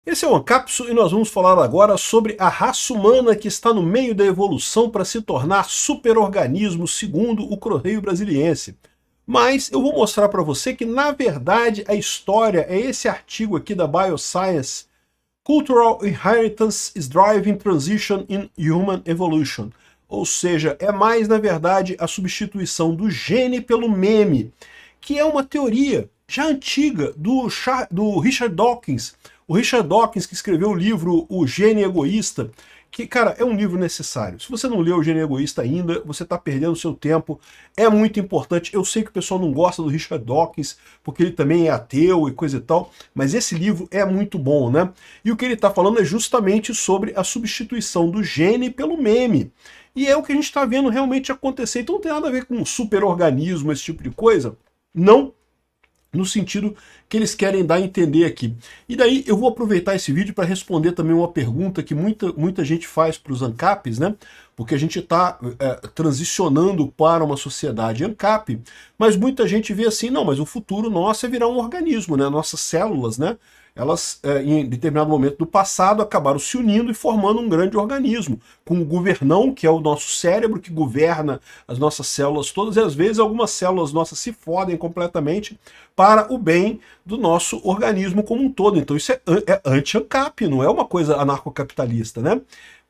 Esse é o Ancapso e nós vamos falar agora sobre a raça humana que está no meio da evolução para se tornar superorganismo, segundo o Correio Brasiliense. Mas eu vou mostrar para você que, na verdade, a história é esse artigo aqui da Bioscience, Cultural Inheritance is Driving Transition in Human Evolution. Ou seja, é mais, na verdade, a substituição do gene pelo meme, que é uma teoria já antiga do Richard Dawkins. O Richard Dawkins, que escreveu o livro O Gene Egoísta, que, cara, é um livro necessário. Se você não leu O Gene Egoísta ainda, você está perdendo seu tempo. É muito importante. Eu sei que o pessoal não gosta do Richard Dawkins, porque ele também é ateu e coisa e tal, mas esse livro é muito bom, né? E o que ele está falando é justamente sobre a substituição do gene pelo meme. E é o que a gente está vendo realmente acontecer. Então não tem nada a ver com superorganismo, esse tipo de coisa. Não, no sentido que eles querem dar a entender aqui. E daí eu vou aproveitar esse vídeo para responder também uma pergunta que muita gente faz para os ANCAPs, né? Porque a gente está transicionando para uma sociedade ANCAP, mas muita gente vê assim, não, mas o futuro nosso é virar um organismo, né? Nossas células, né? Elas, em determinado momento do passado, acabaram se unindo e formando um grande organismo, com o governão, que é o nosso cérebro, que governa as nossas células todas, e às vezes algumas células nossas se fodem completamente para o bem do nosso organismo como um todo. Então isso é anti-ANCAP, não é uma coisa anarcocapitalista, né?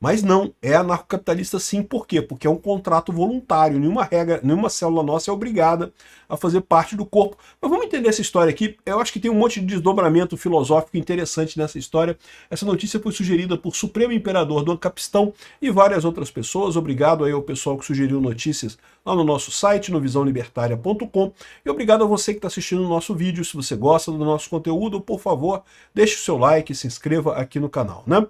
Mas não, é anarcocapitalista sim. Por quê? Porque é um contrato voluntário, nenhuma célula nossa é obrigada a fazer parte do corpo. Mas vamos entender essa história aqui. Eu acho que tem um monte de desdobramento filosófico interessante nessa história. Essa notícia foi sugerida por Supremo Imperador do Ancapistão e várias outras pessoas. Obrigado aí ao pessoal que sugeriu notícias lá no nosso site, no visãolibertaria.com. E obrigado a você que está assistindo o nosso vídeo. Se você gosta do nosso conteúdo, por favor, deixe o seu like e se inscreva aqui no canal, né?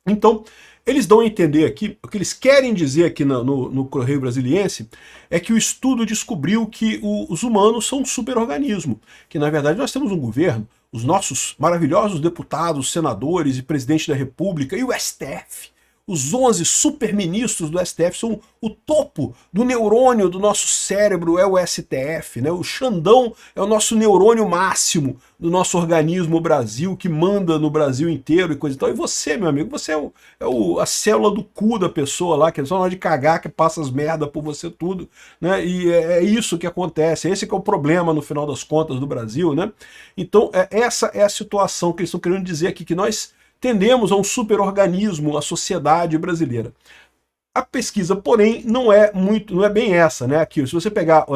Então, eles dão a entender aqui, o que eles querem dizer aqui no Correio Brasiliense é que o estudo descobriu que os humanos são um superorganismo, que na verdade nós temos um governo, os nossos maravilhosos deputados, senadores e presidente da República e o STF. Os 11 superministros do STF são o topo do neurônio do nosso cérebro, é o STF, né? O Xandão é o nosso neurônio máximo do nosso organismo Brasil, que manda no Brasil inteiro e coisa e tal. E você, meu amigo, você é a célula do cu da pessoa lá, que é só na hora de cagar que passa as merda por você tudo, né? E é isso que acontece, esse que é o problema no final das contas do Brasil, né? Então essa é a situação que eles estão querendo dizer aqui, que nós tendemos a um superorganismo, a sociedade brasileira. A pesquisa, porém, não é bem essa, né? Aqui, se você pegar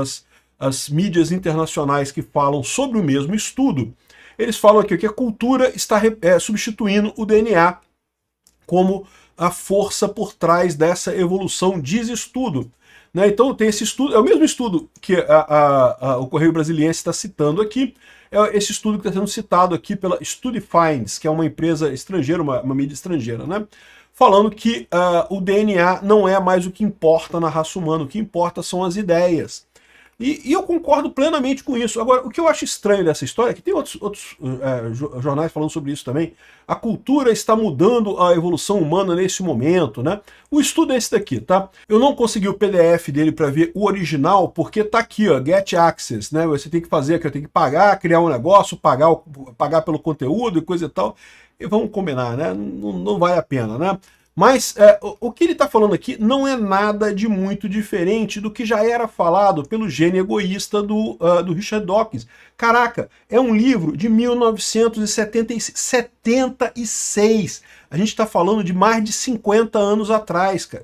as mídias internacionais que falam sobre o mesmo estudo, eles falam aqui que a cultura está substituindo o DNA como a força por trás dessa evolução, diz estudo. Né? Então tem esse estudo, é o mesmo estudo que o Correio Brasiliense está citando aqui, é esse estudo que está sendo citado aqui pela StudyFinds, que é uma empresa estrangeira, uma mídia estrangeira, né? Falando que o DNA não é mais o que importa na raça humana, o que importa são as ideias. E eu concordo plenamente com isso. Agora, o que eu acho estranho dessa história, que tem outros jornais falando sobre isso também, a cultura está mudando a evolução humana nesse momento, né? O estudo é esse daqui, tá? Eu não consegui o PDF dele para ver o original, porque tá aqui, ó, Get Access, né? Você tem que fazer, que eu tenho que pagar, criar um negócio, pagar pelo conteúdo e coisa e tal. E vamos combinar, né? Não vale a pena, né? Mas o que ele está falando aqui não é nada de muito diferente do que já era falado pelo Gene Egoísta do Richard Dawkins. Caraca, é um livro de 1976. A gente está falando de mais de 50 anos atrás, cara.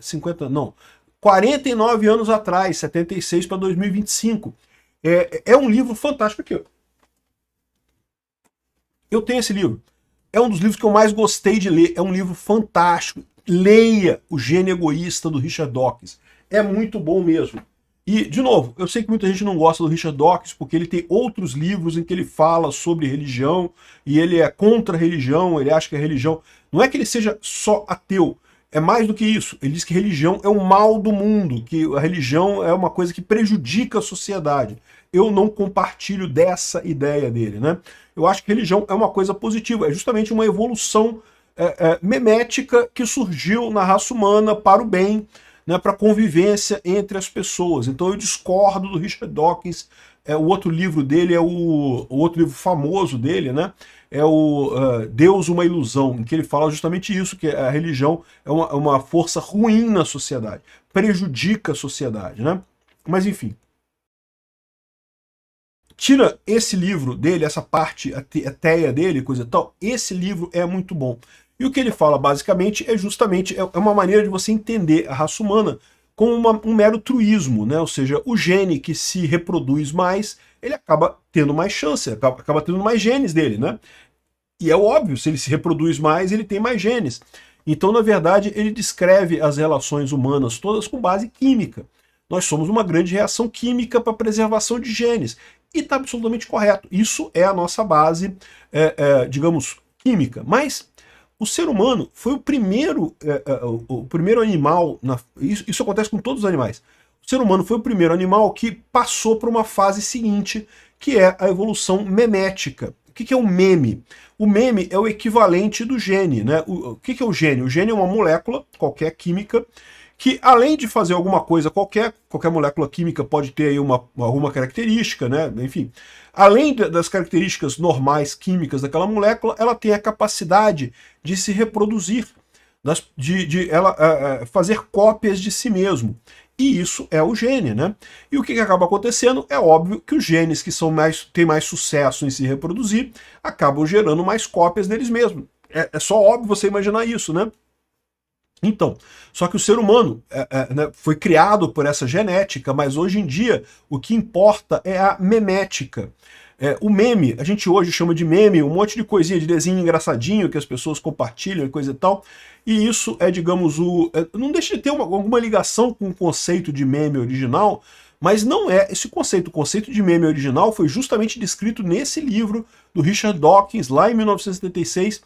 49 anos atrás, 76 para 2025. É um livro fantástico aqui, ó. Eu tenho esse livro. É um dos livros que eu mais gostei de ler. É um livro fantástico. Leia O Gene Egoísta do Richard Dawkins. É muito bom mesmo. E, de novo, eu sei que muita gente não gosta do Richard Dawkins porque ele tem outros livros em que ele fala sobre religião e ele é contra a religião, ele acha que a religião... Não é que ele seja só ateu, é mais do que isso. Ele diz que religião é o mal do mundo, que a religião é uma coisa que prejudica a sociedade. Eu não compartilho dessa ideia dele, né? Eu acho que religião é uma coisa positiva, é justamente uma evolução memética que surgiu na raça humana para o bem, né, para a convivência entre as pessoas. Então eu discordo do Richard Dawkins o outro livro dele é o outro livro famoso dele, né? É o Deus, uma Ilusão, em que ele fala justamente isso, que a religião é uma força ruim na sociedade, prejudica a sociedade, né? Mas enfim. Tira esse livro dele, essa parte ateia dele, coisa e tal, esse livro é muito bom. E o que ele fala, basicamente, é justamente uma maneira de você entender a raça humana como um mero truísmo, né? Ou seja, o gene que se reproduz mais, ele acaba tendo mais chance, acaba tendo mais genes dele, né? E é óbvio, se ele se reproduz mais, ele tem mais genes. Então, na verdade, ele descreve as relações humanas todas com base química. Nós somos uma grande reação química para a preservação de genes. E está absolutamente correto. Isso é a nossa base, digamos, química. Mas o ser humano foi o primeiro animal, isso acontece com todos os animais. O ser humano foi o primeiro animal que passou para uma fase seguinte, que é a evolução memética. O que é o meme? O meme é o equivalente do gene, né? O que é o gene? O gene é uma molécula, qualquer química, que além de fazer alguma coisa qualquer molécula química pode ter aí alguma característica, né? Enfim, além das características normais químicas daquela molécula, ela tem a capacidade de se reproduzir, de ela fazer cópias de si mesmo. E isso é o gene, né? E o que acaba acontecendo? É óbvio que os genes que têm mais sucesso em se reproduzir acabam gerando mais cópias deles mesmos. É só óbvio você imaginar isso, né? Então, só que o ser humano né, foi criado por essa genética, mas hoje em dia o que importa é a memética. O meme, a gente hoje chama de meme, um monte de coisinha de desenho engraçadinho que as pessoas compartilham e coisa e tal, e isso digamos, não deixa de ter alguma ligação com o conceito de meme original, mas não é esse conceito. O conceito de meme original foi justamente descrito nesse livro do Richard Dawkins, lá em 1976,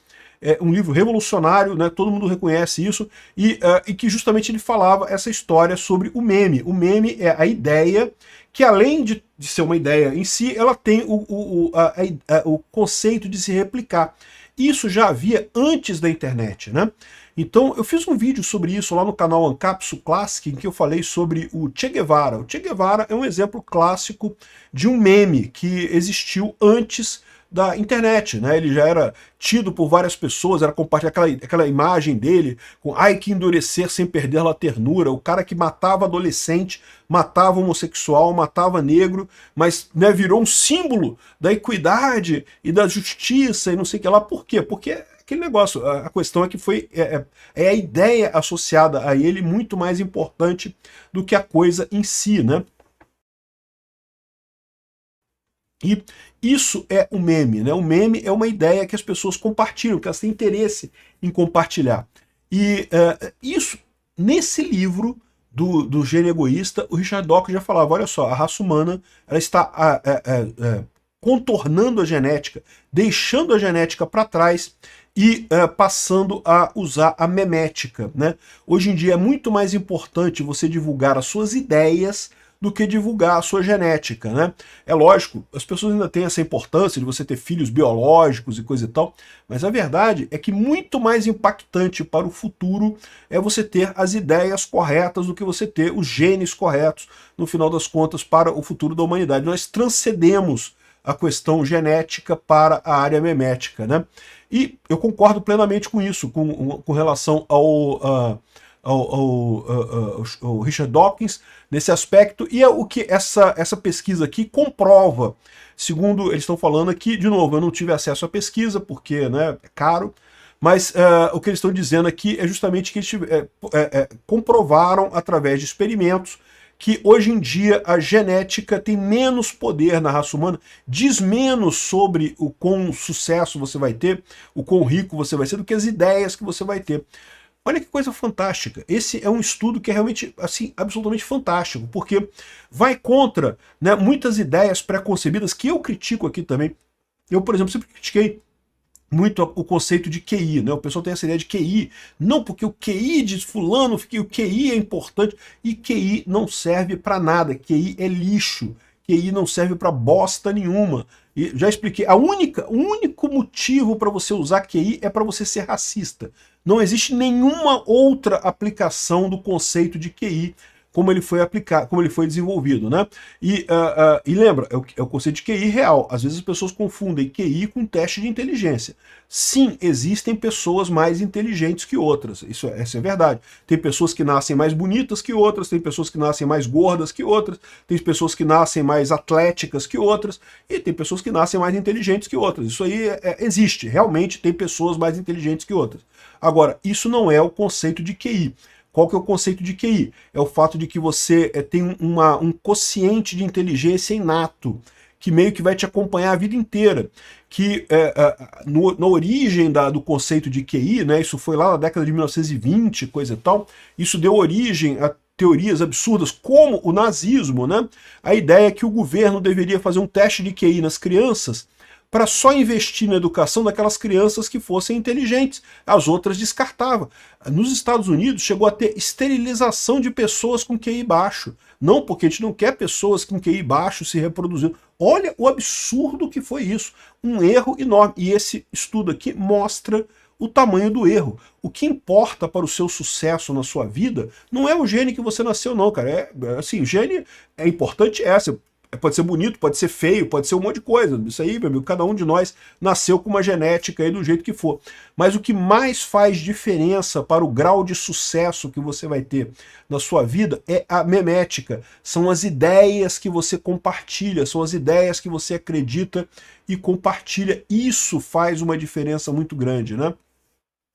um livro revolucionário, né, todo mundo reconhece isso, e que justamente ele falava essa história sobre o meme. O meme é a ideia que, além de ser uma ideia em si, ela tem o conceito de se replicar. Isso já havia antes da internet, né? Então eu fiz um vídeo sobre isso lá no canal Ancapsu Classic, em que eu falei sobre o Che Guevara. O Che Guevara é um exemplo clássico de um meme que existiu antes da internet, né? Ele já era tido por várias pessoas, era compartilhar aquela imagem dele com ai que endurecer sem perder a ternura, o cara que matava adolescente, matava homossexual, matava negro, mas né, virou um símbolo da equidade e da justiça e não sei o que lá. Por quê? Porque aquele negócio, a questão é que é a ideia associada a ele muito mais importante do que a coisa em si, né? E isso é o meme, né? O meme é uma ideia que as pessoas compartilham, que elas têm interesse em compartilhar. E isso, nesse livro do Gênio Egoísta, o Richard Dawkins já falava, olha só, a raça humana ela está contornando a genética, deixando a genética para trás e passando a usar a memética, né? Hoje em dia é muito mais importante você divulgar as suas ideias do que divulgar a sua genética, né? É lógico, as pessoas ainda têm essa importância de você ter filhos biológicos e coisa e tal, mas a verdade é que muito mais impactante para o futuro é você ter as ideias corretas do que você ter os genes corretos, no final das contas, para o futuro da humanidade. Nós transcendemos a questão genética para a área memética, né? E eu concordo plenamente com isso, com relação ao Richard Dawkins nesse aspecto, e é o que essa pesquisa aqui comprova. Segundo eles estão falando aqui, de novo, eu não tive acesso à pesquisa, porque né, é caro, mas o que eles estão dizendo aqui é justamente que eles comprovaram, através de experimentos, que hoje em dia a genética tem menos poder na raça humana, diz menos sobre o quão sucesso você vai ter, o quão rico você vai ser, do que as ideias que você vai ter. Olha que coisa fantástica. Esse é um estudo que é realmente, assim, absolutamente fantástico, porque vai contra, né, muitas ideias pré-concebidas que eu critico aqui também. Eu, por exemplo, sempre critiquei muito o conceito de QI, né? O pessoal tem essa ideia de QI. Não, porque o QI de fulano, o QI é importante, e QI não serve para nada. QI é lixo. QI não serve para bosta nenhuma. E já expliquei, o único motivo para você usar QI é para você ser racista. Não existe nenhuma outra aplicação do conceito de QI como ele foi aplicado, como ele foi desenvolvido, né? E lembra, é o conceito de QI real. Às vezes as pessoas confundem QI com teste de inteligência. Sim, existem pessoas mais inteligentes que outras, isso é verdade. Tem pessoas que nascem mais bonitas que outras, tem pessoas que nascem mais gordas que outras, tem pessoas que nascem mais atléticas que outras, e tem pessoas que nascem mais inteligentes que outras. Isso aí existe, realmente tem pessoas mais inteligentes que outras. Agora, isso não é o conceito de QI. Qual que é o conceito de QI? É o fato de que você tem um quociente de inteligência inato, que meio que vai te acompanhar a vida inteira. Que na origem do conceito de QI, né, isso foi lá na década de 1920, coisa e tal, isso deu origem a teorias absurdas, como o nazismo, né? A ideia é que o governo deveria fazer um teste de QI nas crianças para só investir na educação daquelas crianças que fossem inteligentes. As outras descartava. Nos Estados Unidos chegou a ter esterilização de pessoas com QI baixo. Não, porque a gente não quer pessoas com QI baixo se reproduzindo. Olha o absurdo que foi isso. Um erro enorme. E esse estudo aqui mostra o tamanho do erro. O que importa para o seu sucesso na sua vida não é o gene que você nasceu, não, cara. Assim, o gene é importante, pode ser bonito, pode ser feio, pode ser um monte de coisa. Isso aí, meu amigo, cada um de nós nasceu com uma genética aí do jeito que for. Mas o que mais faz diferença para o grau de sucesso que você vai ter na sua vida é a memética. São as ideias que você compartilha, são as ideias que você acredita e compartilha. Isso faz uma diferença muito grande, né?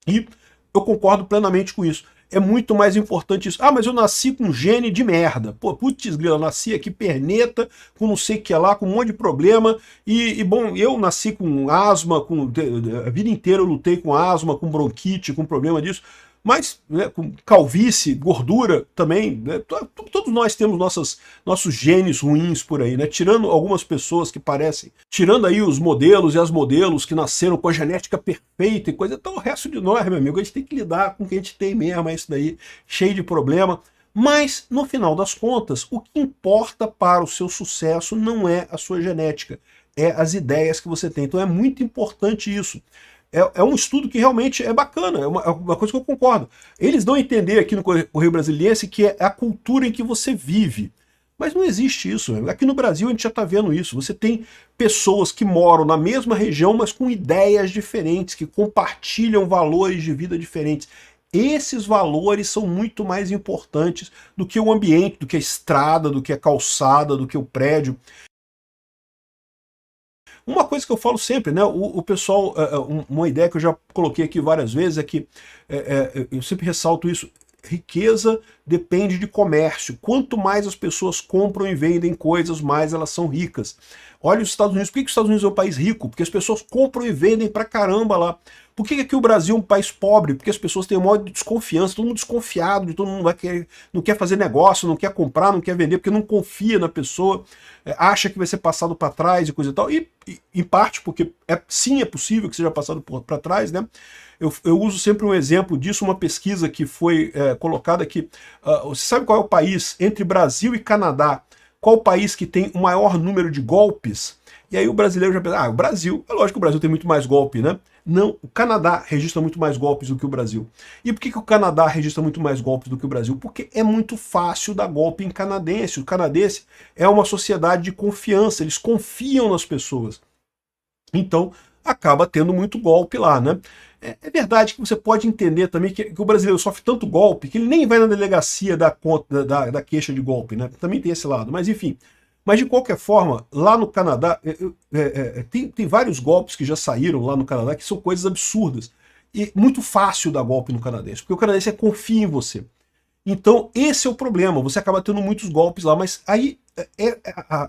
E eu concordo plenamente com isso. É muito mais importante isso. Ah, mas eu nasci com gene de merda. Pô, putz grila, eu nasci aqui perneta, com não sei o que lá, com um monte de problema. Bom, eu nasci com asma, a vida inteira eu lutei com asma, com bronquite, com problema disso. Mas, né, com calvície, gordura também, né, todos nós temos nossos genes ruins por aí, né? Tirando algumas pessoas que parecem, tirando aí os modelos e as modelos que nasceram com a genética perfeita e coisa, então o resto de nós, meu amigo, a gente tem que lidar com o que a gente tem mesmo, é isso daí, cheio de problema. Mas, no final das contas, o que importa para o seu sucesso não é a sua genética, é as ideias que você tem. Então é muito importante isso. É um estudo que realmente é bacana, é uma coisa que eu concordo. Eles dão a entender aqui no Correio Brasiliense que é a cultura em que você vive. Mas não existe isso. Aqui no Brasil a gente já está vendo isso. Você tem pessoas que moram na mesma região, mas com ideias diferentes, que compartilham valores de vida diferentes. Esses valores são muito mais importantes do que o ambiente, do que a estrada, do que a calçada, do que o prédio. Uma coisa que eu falo sempre, né, o pessoal, uma ideia que eu já coloquei aqui várias vezes é que, eu sempre ressalto isso, riqueza depende de comércio. Quanto mais as pessoas compram e vendem coisas, mais elas são ricas. Olha os Estados Unidos. Por que os Estados Unidos é um país rico? Porque as pessoas compram e vendem pra caramba lá. Por que aqui o Brasil é um país pobre? Porque as pessoas têm um modo de desconfiança, todo mundo desconfiado, de todo mundo não quer fazer negócio, não quer comprar, não quer vender, porque não confia na pessoa, acha que vai ser passado para trás e coisa e tal. E em parte porque sim, é possível que seja passado para trás, né? Eu uso sempre um exemplo disso, uma pesquisa que foi colocada aqui. Você sabe qual é o país entre Brasil e Canadá? Qual o país que tem o maior número de golpes? E aí o brasileiro já pensa, o Brasil. É lógico que o Brasil tem muito mais golpe, né? Não, o Canadá registra muito mais golpes do que o Brasil. E por que o Canadá registra muito mais golpes do que o Brasil? Porque é muito fácil dar golpe em canadense. O canadense é uma sociedade de confiança, eles confiam nas pessoas. Então, acaba tendo muito golpe lá, né? É verdade que você pode entender também que o brasileiro sofre tanto golpe que ele nem vai na delegacia da queixa de golpe, né? Também tem esse lado, mas enfim. Mas de qualquer forma, lá no Canadá, tem vários golpes que já saíram lá no Canadá que são coisas absurdas. E muito fácil dar golpe no canadense, porque o canadense confia em você. Então, esse é o problema, você acaba tendo muitos golpes lá, mas aí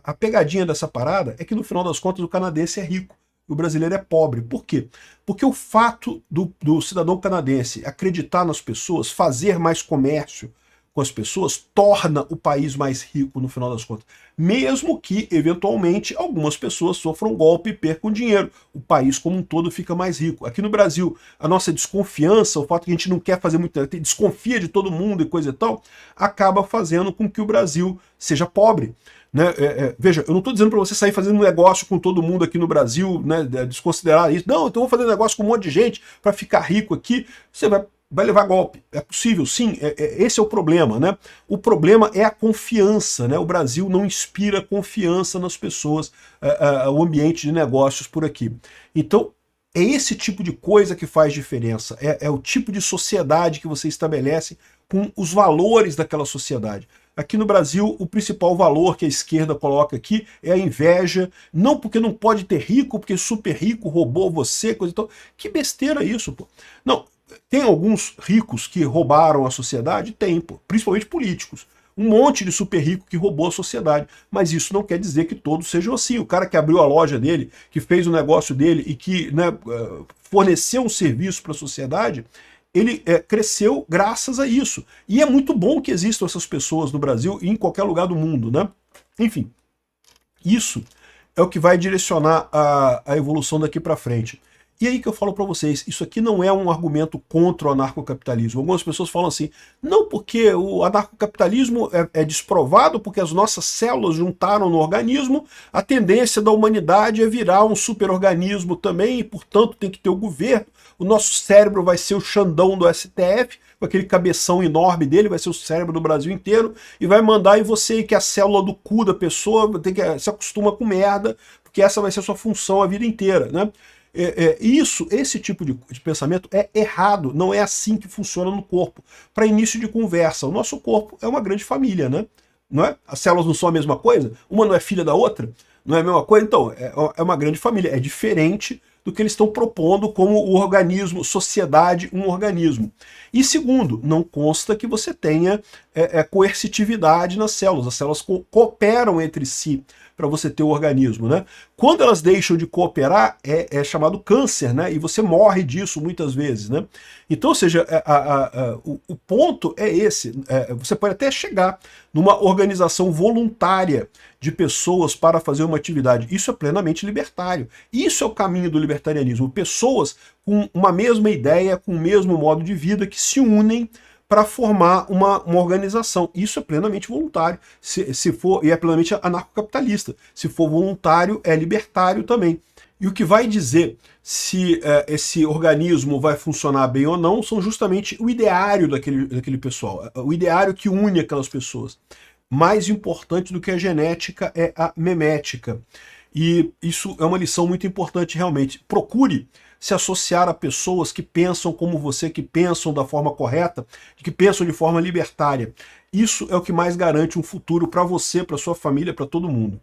a pegadinha dessa parada é que no final das contas o canadense é rico. O brasileiro é pobre. Por quê? Porque o fato do cidadão canadense acreditar nas pessoas, fazer mais comércio com as pessoas, torna o país mais rico no final das contas. Mesmo que, eventualmente, algumas pessoas sofram golpe e percam dinheiro. O país como um todo fica mais rico. Aqui no Brasil, a nossa desconfiança, o fato que a gente não quer fazer muito, desconfia de todo mundo e coisa e tal, acaba fazendo com que o Brasil seja pobre. Né? Veja, eu não estou dizendo para você sair fazendo negócio com todo mundo aqui no Brasil, né, desconsiderar isso. Não, então eu vou fazer negócio com um monte de gente para ficar rico aqui. Você vai vai levar golpe. É possível, sim, esse é o problema, né? O problema é a confiança, né? O Brasil não inspira confiança nas pessoas, o ambiente de negócios por aqui. Então, é esse tipo de coisa que faz diferença, é o tipo de sociedade que você estabelece com os valores daquela sociedade. Aqui no Brasil, o principal valor que a esquerda coloca aqui é a inveja, não porque não pode ter rico, porque super rico roubou você, coisa e tal. Que besteira isso, pô. Não, tem alguns ricos que roubaram a sociedade? Tem, pô, principalmente políticos. Um monte de super rico que roubou a sociedade. Mas isso não quer dizer que todos sejam assim. O cara que abriu a loja dele, que fez o negócio dele e que, né, forneceu um serviço para a sociedade, ele cresceu graças a isso. E é muito bom que existam essas pessoas no Brasil e em qualquer lugar do mundo, né? Enfim, isso é o que vai direcionar a evolução daqui para frente. E aí que eu falo para vocês, isso aqui não é um argumento contra o anarcocapitalismo. Algumas pessoas falam assim, não, porque o anarcocapitalismo é desprovado, porque as nossas células juntaram no organismo, a tendência da humanidade é virar um superorganismo também, e portanto tem que ter o governo, o nosso cérebro vai ser o Xandão do STF, com aquele cabeção enorme dele, vai ser o cérebro do Brasil inteiro, e vai mandar em você que a célula do cu da pessoa tem que se acostuma com merda, porque essa vai ser a sua função a vida inteira, né? Esse tipo de pensamento é errado, não é assim que funciona no corpo. Para início de conversa, o nosso corpo é uma grande família, né? Não é? As células não são a mesma coisa? Uma não é filha da outra? Não é a mesma coisa? Então, é uma grande família, é diferente do que eles estão propondo como o organismo, sociedade, um organismo. E segundo, não consta que você tenha coercitividade nas células, as células cooperam entre si para você ter o organismo, né? Quando elas deixam de cooperar, é chamado câncer, né? E você morre disso muitas vezes, né? Então, ou seja, o ponto é esse. Você pode até chegar numa organização voluntária de pessoas para fazer uma atividade. Isso é plenamente libertário. Isso é o caminho do libertarianismo. Pessoas com uma mesma ideia, com o mesmo modo de vida, que se unem para formar uma organização. Isso é plenamente voluntário, se for, e é plenamente anarcocapitalista. Se for voluntário, é libertário também. E o que vai dizer se esse organismo vai funcionar bem ou não são justamente o ideário daquele pessoal, o ideário que une aquelas pessoas. Mais importante do que a genética é a memética. E isso é uma lição muito importante realmente. Procure se associar a pessoas que pensam como você, que pensam da forma correta, que pensam de forma libertária. Isso é o que mais garante um futuro para você, para sua família, para todo mundo.